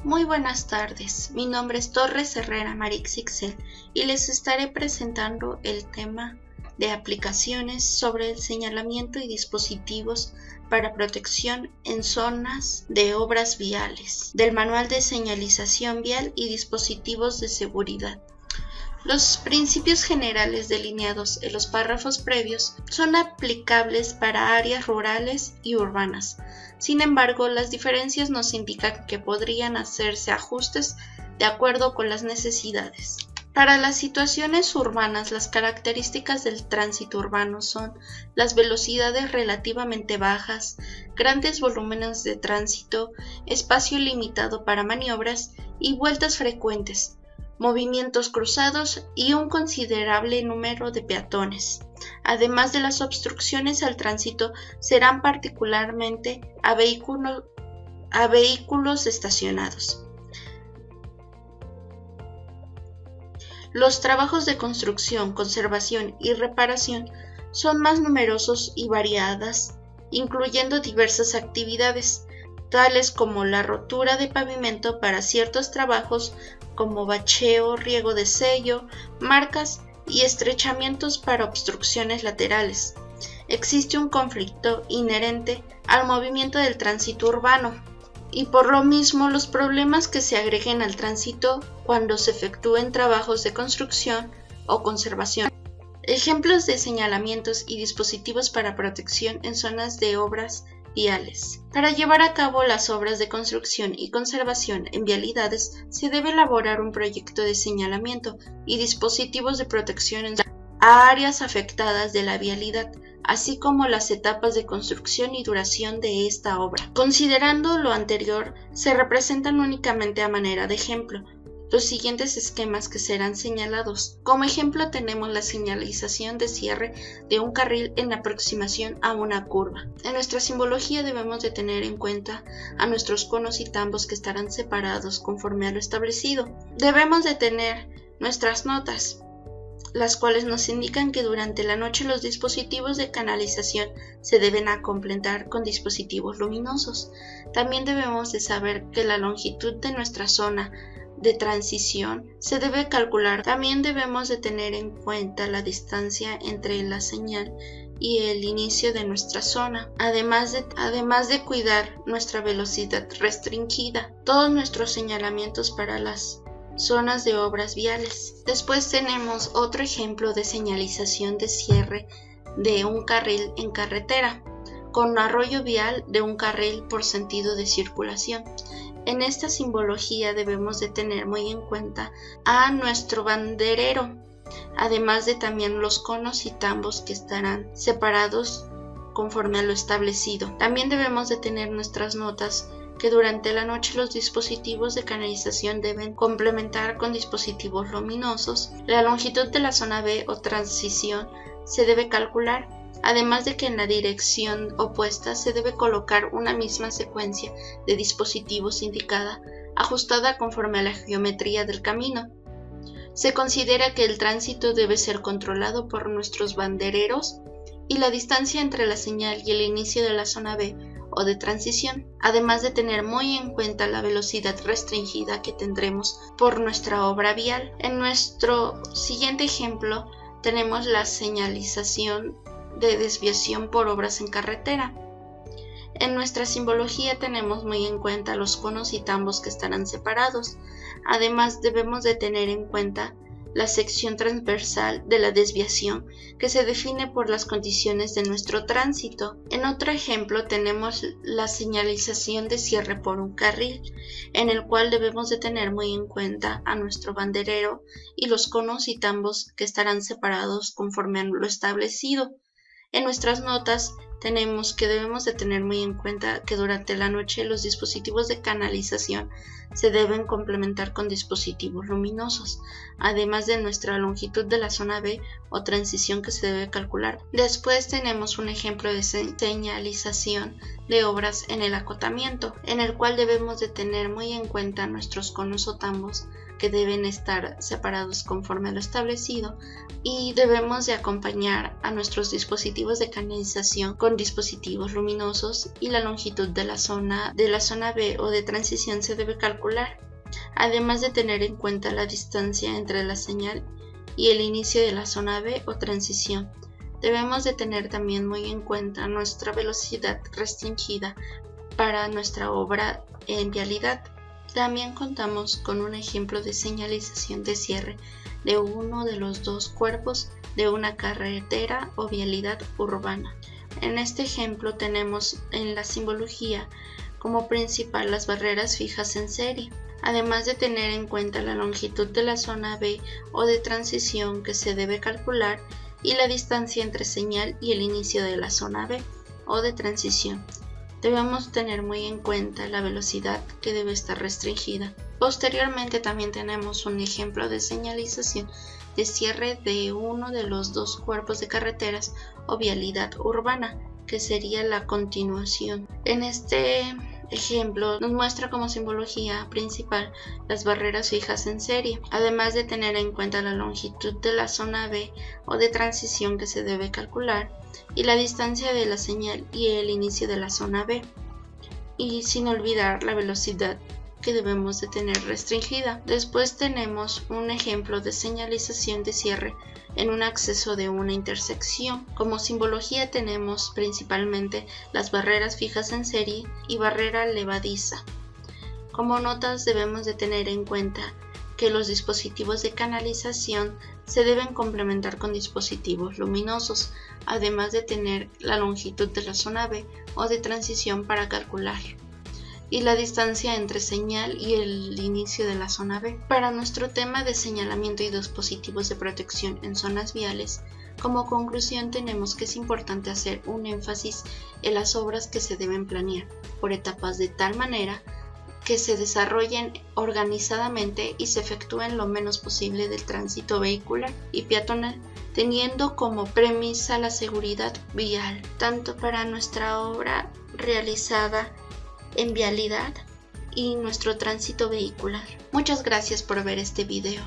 Muy buenas tardes, mi nombre es Torres Herrera Marix Ixel y les estaré presentando el tema de aplicaciones sobre el señalamiento y dispositivos para protección en zonas de obras viales, del Manual de Señalización Vial y Dispositivos de Seguridad. Los principios generales delineados en los párrafos previos son aplicables para áreas rurales y urbanas. Sin embargo, las diferencias nos indican que podrían hacerse ajustes de acuerdo con las necesidades. Para las situaciones urbanas, las características del tránsito urbano son las velocidades relativamente bajas, grandes volúmenes de tránsito, espacio limitado para maniobras y vueltas frecuentes, movimientos cruzados y un considerable número de peatones. Además de las obstrucciones al tránsito, serán particularmente a vehículos estacionados. Los trabajos de construcción, conservación y reparación son más numerosos y variadas, incluyendo diversas actividades, tales como la rotura de pavimento para ciertos trabajos como bacheo, riego de sello, marcas y estrechamientos para obstrucciones laterales. Existe un conflicto inherente al movimiento del tránsito urbano y por lo mismo los problemas que se agreguen al tránsito cuando se efectúen trabajos de construcción o conservación. Ejemplos de señalamientos y dispositivos para protección en zonas de obras viales. Para llevar a cabo las obras de construcción y conservación en vialidades, se debe elaborar un proyecto de señalamiento y dispositivos de protección a áreas afectadas de la vialidad, así como las etapas de construcción y duración de esta obra. Considerando lo anterior, se representan únicamente a manera de ejemplo los siguientes esquemas que serán señalados. Como ejemplo tenemos la señalización de cierre de un carril en aproximación a una curva. En nuestra simbología debemos de tener en cuenta a nuestros conos y tambos que estarán separados conforme a lo establecido. Debemos de tener nuestras notas, las cuales nos indican que durante la noche los dispositivos de canalización se deben complementar con dispositivos luminosos. También debemos de saber que la longitud de nuestra zona de transición se debe calcular. También debemos de tener en cuenta la distancia entre la señal y el inicio de nuestra zona, además de cuidar nuestra velocidad restringida, todos nuestros señalamientos para las zonas de obras viales. Después tenemos otro ejemplo de señalización de cierre de un carril en carretera, con arroyo vial de un carril por sentido de circulación. En esta simbología debemos de tener muy en cuenta a nuestro banderero, además de también los conos y tambos que estarán separados conforme a lo establecido. También debemos de tener nuestras notas que durante la noche los dispositivos de canalización deben complementar con dispositivos luminosos. La longitud de la zona B o transición se debe calcular, además de que en la dirección opuesta se debe colocar una misma secuencia de dispositivos indicada, ajustada conforme a la geometría del camino. Se considera que el tránsito debe ser controlado por nuestros bandereros y la distancia entre la señal y el inicio de la zona B o de transición, además de tener muy en cuenta la velocidad restringida que tendremos por nuestra obra vial. En nuestro siguiente ejemplo tenemos la señalización de desviación por obras en carretera. En nuestra simbología tenemos muy en cuenta los conos y tambos que estarán separados. Además debemos de tener en cuenta la sección transversal de la desviación que se define por las condiciones de nuestro tránsito. En otro ejemplo tenemos la señalización de cierre por un carril, en el cual debemos de tener muy en cuenta a nuestro banderero y los conos y tambos que estarán separados conforme a lo establecido. En nuestras notas tenemos que debemos de tener muy en cuenta que durante la noche los dispositivos de canalización se deben complementar con dispositivos luminosos, además de nuestra longitud de la zona B o transición que se debe calcular. Después tenemos un ejemplo de señalización de obras en el acotamiento, en el cual debemos de tener muy en cuenta nuestros conos o tambos que deben estar separados conforme a lo establecido, y debemos de acompañar a nuestros dispositivos de canalización con con dispositivos luminosos y la longitud de la zona B o de transición se debe calcular, además de tener en cuenta la distancia entre la señal y el inicio de la zona B o transición. Debemos de tener también muy en cuenta nuestra velocidad restringida para nuestra obra en vialidad. También contamos con un ejemplo de señalización de cierre de uno de los dos cuerpos de una carretera o vialidad urbana. En este ejemplo tenemos en la simbología como principal las barreras fijas en serie, además de tener en cuenta la longitud de la zona B o de transición que se debe calcular y la distancia entre señal y el inicio de la zona B o de transición. Debemos tener muy en cuenta la velocidad que debe estar restringida. Posteriormente también tenemos un ejemplo de señalización de cierre de uno de los dos cuerpos de carreteras o vialidad urbana, que sería la continuación. En este ejemplo nos muestra como simbología principal las barreras fijas en serie, además de tener en cuenta la longitud de la zona B o de transición que se debe calcular y la distancia de la señal y el inicio de la zona B, y sin olvidar la velocidad que debemos de tener restringida. Después tenemos un ejemplo de señalización de cierre en un acceso de una intersección. Como simbología tenemos principalmente las barreras fijas en serie y barrera levadiza. Como notas debemos de tener en cuenta que los dispositivos de canalización se deben complementar con dispositivos luminosos, además de tener la longitud de la zona B o de transición para calcular, y la distancia entre señal y el inicio de la zona B. Para nuestro tema de señalamiento y dispositivos de protección en zonas viales, como conclusión tenemos que es importante hacer un énfasis en las obras que se deben planear por etapas de tal manera que se desarrollen organizadamente y se efectúen lo menos posible del tránsito vehicular y peatonal, teniendo como premisa la seguridad vial, tanto para nuestra obra realizada en vialidad y nuestro tránsito vehicular. Muchas gracias por ver este video.